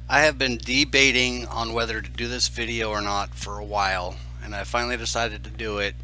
I have been debating on whether to do this video or not for a while, and I finally decided to do it.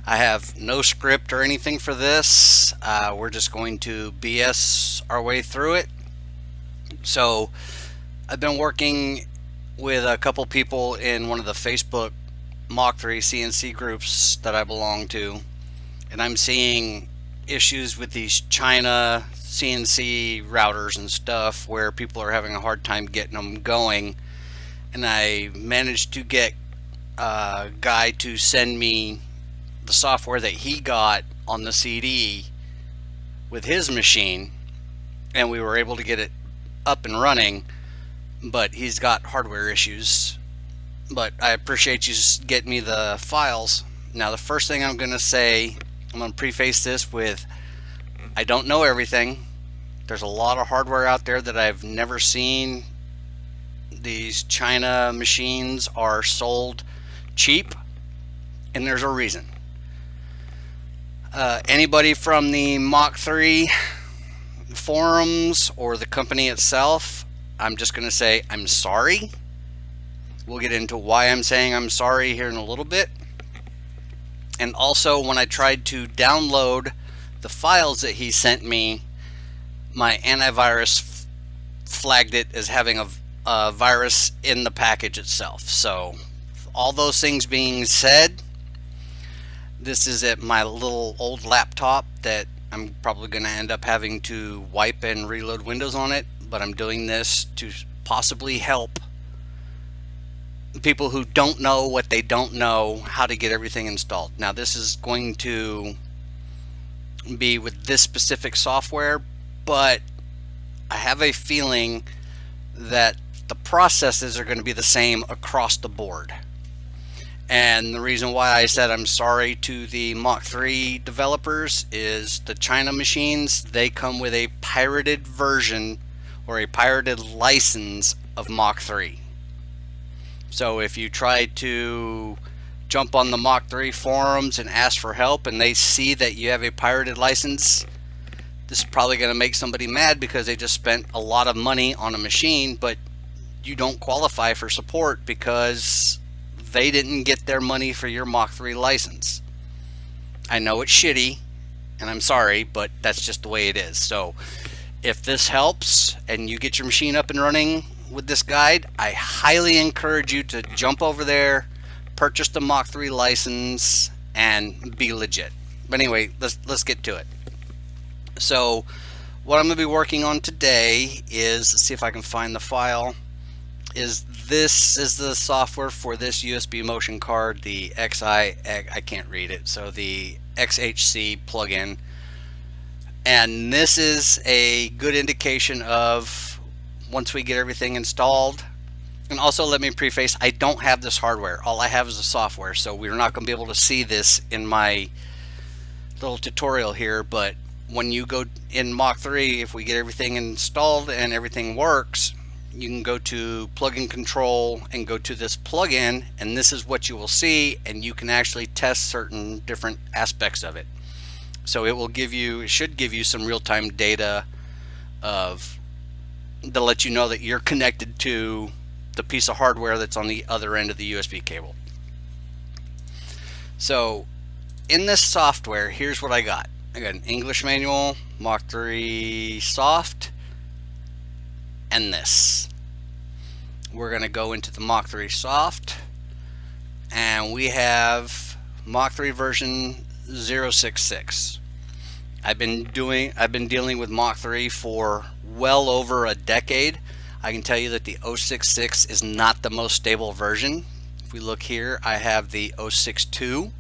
I have no script or anything for this. We're just going to BS our way through it. So, I've been working with a couple people in one of the Facebook Mach 3 CNC groups that I belong to, and I'm seeing issues with these China CNC routers and stuff where people are having a hard time getting them going. And I managed to get a guy to send me the software that he got on the CD with his machine, and we were able to get it up and running. But he's got hardware issues. But I appreciate you getting me the files. Now, the first thing I'm going to say, I'm going to preface this with I don't know everything. There's a lot of hardware out there that I've never seen. These China machines are sold cheap, and there's a reason. Anybody from the Mach 3 forums or the company itself, I'm just going to say I'm sorry. We'll get into why I'm saying I'm sorry here in a little bit. And also, when I tried to download the files that he sent me, my antivirus flagged it as having a virus in the package itself. So, all those things being said, this is at my little old laptop that I'm probably going to end up having to wipe and reload Windows on it, but I'm doing this to possibly help people who don't know what they don't know how to get everything installed. Now, this is going to be with this specific software, but I have a feeling that the processes are going to be the same across the board. And the reason why I said I'm sorry to the Mach 3 developers is the China machines, they come with a pirated version or a pirated license of Mach 3. So if you try to jump on the Mach 3 forums and ask for help and they see that you have a pirated license, this is probably going to make somebody mad because they just spent a lot of money on a machine, but you don't qualify for support because they didn't get their money for your Mach 3 license. I know it's shitty, and I'm sorry, but that's just the way it is. So if this helps and you get your machine up and running with this guide, I highly encourage you to jump over there, purchase the Mach 3 license, and be legit. But anyway, let's get to it. So what I'm going to be working on today is, let's see if I can find the file, this is the software for this USB motion card, the I can't read it, so the XHC plugin. And this is a good indication of once we get everything installed. And also, let me preface, I don't have this hardware. All I have is the software, so we're not going to be able to see this in my little tutorial here. But when you go in Mach 3, if we get everything installed and everything works, you can go to plugin control and go to this plugin, and this is what you will see, and you can actually test certain different aspects of it. So it should give you some real-time data to let you know that you're connected to the piece of hardware that's on the other end of the USB cable. So in this software, here's what I got. I got an English manual, Mach 3 soft, and this. We're going to go into the Mach 3 soft, and we have Mach 3 version 066. I've been dealing with Mach 3 for well over a decade. I can tell you that the 066 is not the most stable version. If we look here, I have the 062.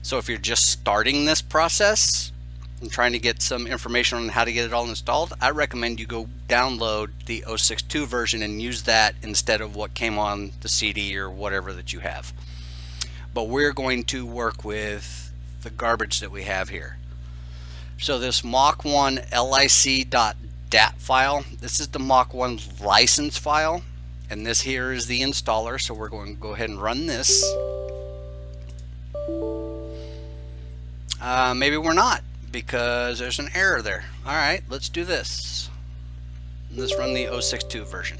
So if you're just starting this process and trying to get some information on how to get it all installed, I recommend you go download the 062 version and use that instead of what came on the CD or whatever that you have. But we're going to work with the garbage that we have here. So this Mach 1 lic.dat file, this is the Mach 1 license file, and this here is the installer. So we're going to go ahead and run this. Maybe we're not, because there's an error there. All right, let's do this. Let's run the 062 version.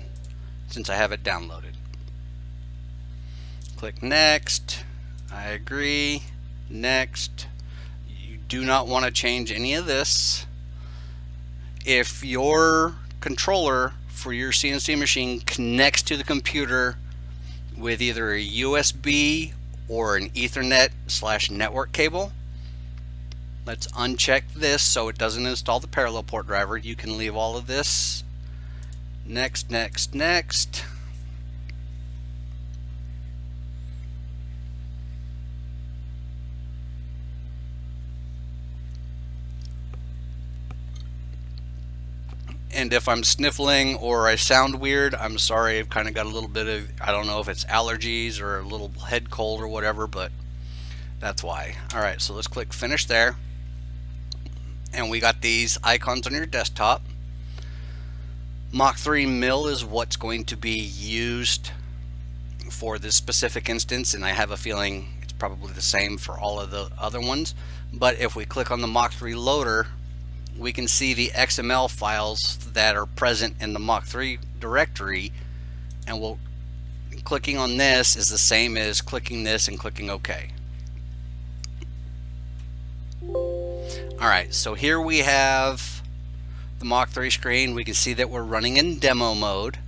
since I have it downloaded. Click next. I agree. Next. You do not want to change any of this. If your controller for your CNC machine connects to the computer with either a USB or an Ethernet/network cable, let's uncheck this so it doesn't install the parallel port driver. You can leave all of this. Next, next, next. And if I'm sniffling or I sound weird, I'm sorry. I've kind of got a little bit of, I don't know if it's allergies or a little head cold or whatever, but that's why. All right, so let's click finish there. And we got these icons on your desktop. Mach 3 mill is what's going to be used for this specific instance, and I have a feeling it's probably the same for all of the other ones. But if we click on the Mach 3 loader, we can see the XML files that are present in the Mach 3 directory, and clicking on this is the same as clicking this and clicking OK. Alright, so here we have the Mach 3 screen. We can see that we're running in demo mode.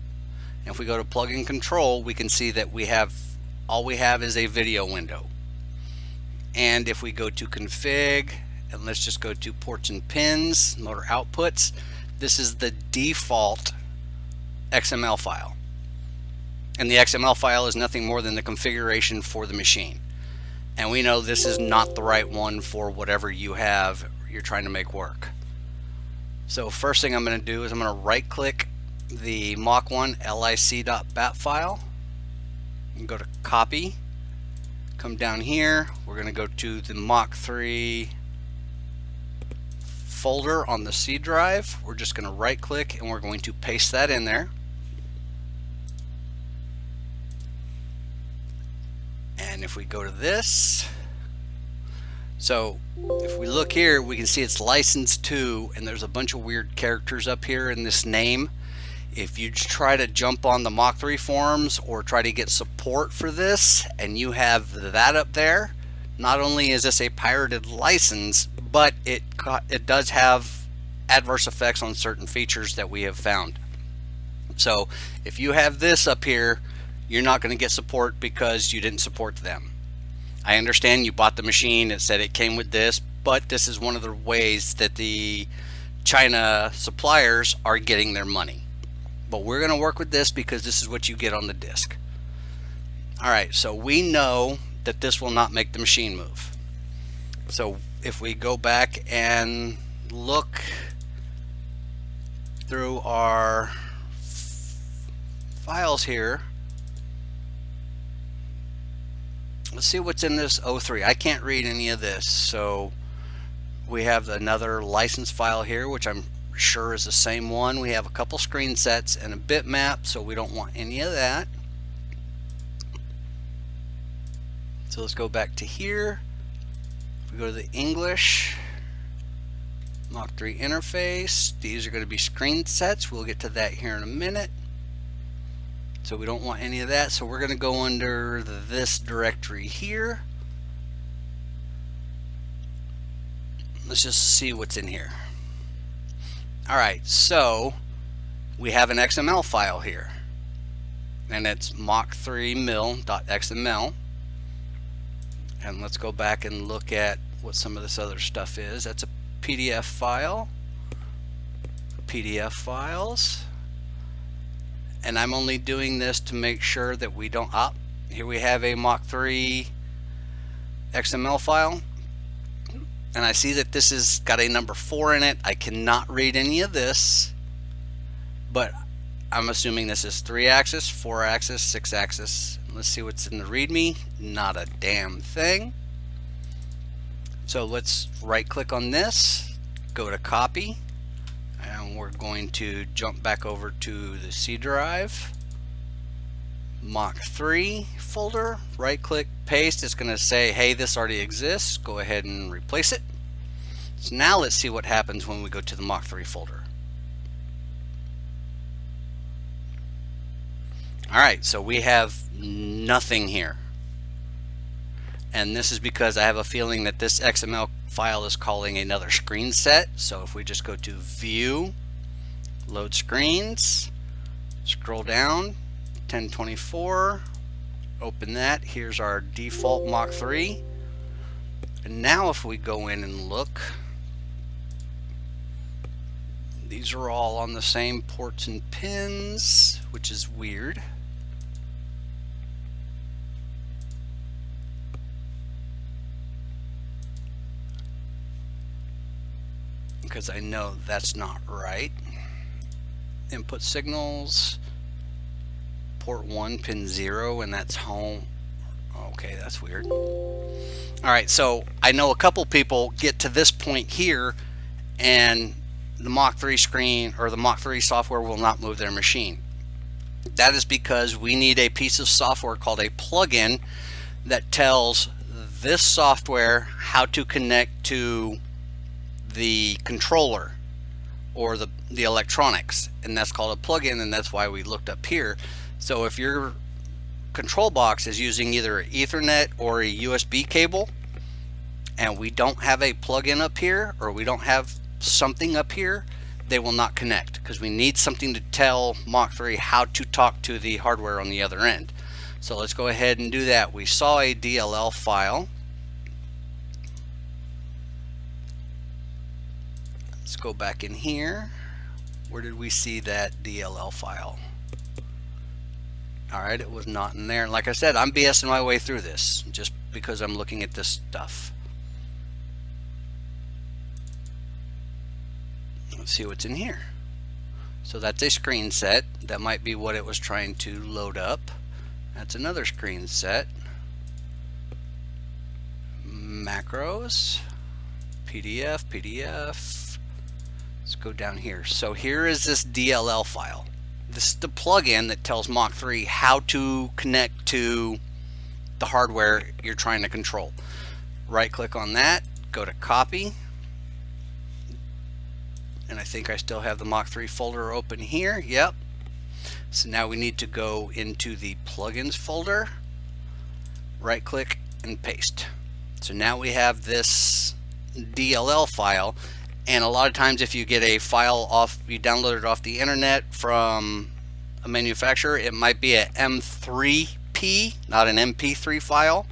And if we go to plug and control, we can see that all we have is a video window. And if we go to config, and let's just go to ports and pins, motor outputs, this is the default XML file. And the XML file is nothing more than the configuration for the machine. And we know this is not the right one for whatever you're trying to make work. So first thing I'm going to do is I'm going to right click the Mach 1 lic.bat file and go to copy. Come down here, we're going to go to the Mach 3 folder on the C drive. We're just going to right click and we're going to paste that in there. And if we go to this, so if we look here, we can see it's license 2, and there's a bunch of weird characters up here in this name. If you try to jump on the Mach 3 forums or try to get support for this and you have that up there, not only is this a pirated license, but it does have adverse effects on certain features that we have found. So if you have this up here, you're not going to get support because you didn't support them. I understand you bought the machine, it said it came with this, but this is one of the ways that the China suppliers are getting their money. But we're going to work with this because this is what you get on the disc. Alright, so we know that this will not make the machine move. So if we go back and look through our files here, let's see what's in this 03. I can't read any of this. So we have another license file here, which I'm sure is the same one. We have a couple screen sets and a bitmap, so we don't want any of that. So let's go back to here. If we go to the English Mach 3 interface, these are going to be screen sets. We'll get to that here in a minute. So we don't want any of that, so we're going to go under this directory here. Let's just see what's in here. Alright, so we have an XML file here, and it's mach3mil.xml. And let's go back and look at what some of this other stuff is. That's a PDF file, PDF files. And I'm only doing this to make sure that we don't, here we have a Mach 3 XML file. And I see that this has got a number 4 in it. I cannot read any of this, but I'm assuming this is 3-axis, 4-axis, 6-axis. Let's see what's in the README. Not a damn thing. So let's right click on this, go to copy, and we're going to jump back over to the C drive, Mach 3 folder, right click, paste. It's going to say, hey, this already exists. Go ahead and replace it. So now let's see what happens when we go to the Mach 3 folder. Alright, so we have nothing here. And this is because I have a feeling that this XML file is calling another screen set. So if we just go to View, Load Screens, scroll down, 1024, open that. Here's our default Mach 3. And now if we go in and look, these are all on the same ports and pins, which is weird. Because I know that's not right. Input signals, port 1, pin 0, and that's home. Okay, that's weird. Alright, so I know a couple people get to this point here and the Mach 3 screen or the Mach 3 software will not move their machine. That is because we need a piece of software called a plugin that tells this software how to connect to the controller or the electronics, and that's called a plugin, and that's why we looked up here. So if your control box is using either Ethernet or a USB cable and we don't have a plugin up here or we don't have something up here, they will not connect because we need something to tell Mach 3 how to talk to the hardware on the other end. So let's go ahead and do that. We saw a DLL file. Let's go back in here. Where did we see that DLL file? Alright, it was not in there. Like I said, I'm BSing my way through this just because I'm looking at this stuff. Let's see what's in here. So that's a screen set. That might be what it was trying to load up. That's another screen set. Macros, PDF. Let's go down here. So here is this DLL file. This is the plugin that tells Mach 3 how to connect to the hardware you're trying to control. Right click on that, go to copy, and I think I still have the Mach 3 folder open here. Yep. So now we need to go into the plugins folder, right click and paste. So now we have this DLL file. And a lot of times if you get a file off, you download it off the internet from a manufacturer, it might be a M3P, not an MP3 file.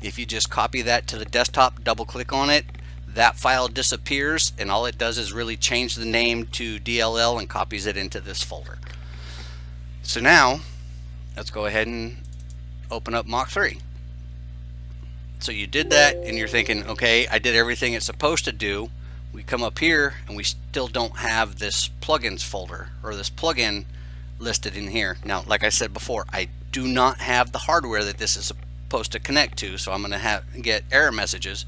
If you just copy that to the desktop, double click on it, that file disappears and all it does is really change the name to DLL and copies it into this folder. So now let's go ahead and open up Mach 3. So you did that and you're thinking, okay, I did everything it's supposed to do. We come up here and we still don't have this plugins folder or this plugin listed in here. Now, like I said before, I do not have the hardware that this is supposed to connect to, so I'm going to get error messages.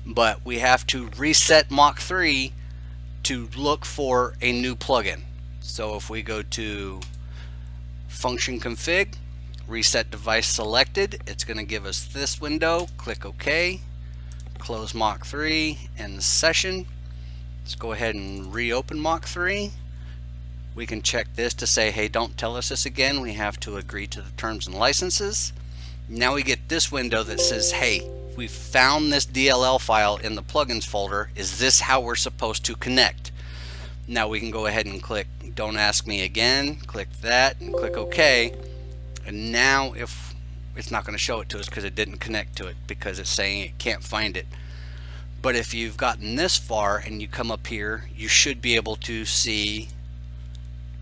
But we have to reset Mach 3 to look for a new plugin. So if we go to function config, reset device selected, it's going to give us this window. Click OK. Close Mach 3 and the session. Let's go ahead and reopen Mach 3. We can check this to say, hey, don't tell us this again. We have to agree to the terms and licenses. Now we get this window that says, hey, we found this DLL file in the plugins folder. Is this how we're supposed to connect? Now we can go ahead and click don't ask me again, click that and click OK. And now if it's not going to show it to us because it didn't connect to it because it's saying it can't find it. But if you've gotten this far and you come up here, you should be able to see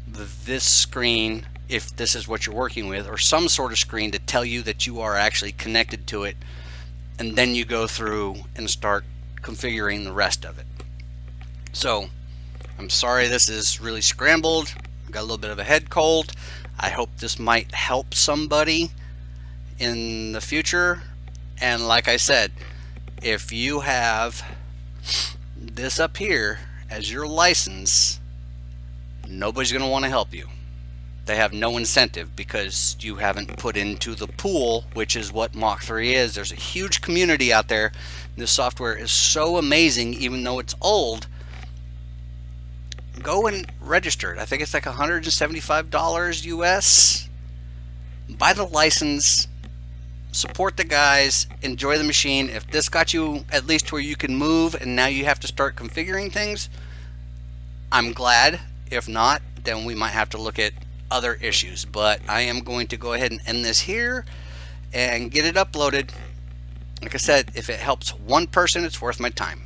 this screen, if this is what you're working with, or some sort of screen to tell you that you are actually connected to it, and then you go through and start configuring the rest of it. So I'm sorry this is really scrambled. Got a little bit of a head cold. I hope this might help somebody in the future. And like I said, if you have this up here as your license, nobody's going to want to help you. They have no incentive because you haven't put into the pool, which is what Mach 3 is. There's a huge community out there. This software is so amazing, even though it's old. Go and register it. I think it's like $175 US. buy the license, support the guys, enjoy the machine. If this got you at least where you can move and now you have to start configuring things, I'm glad. If not, then we might have to look at other issues. But I am going to go ahead and end this here and get it uploaded. Like I said, if it helps one person, it's worth my time.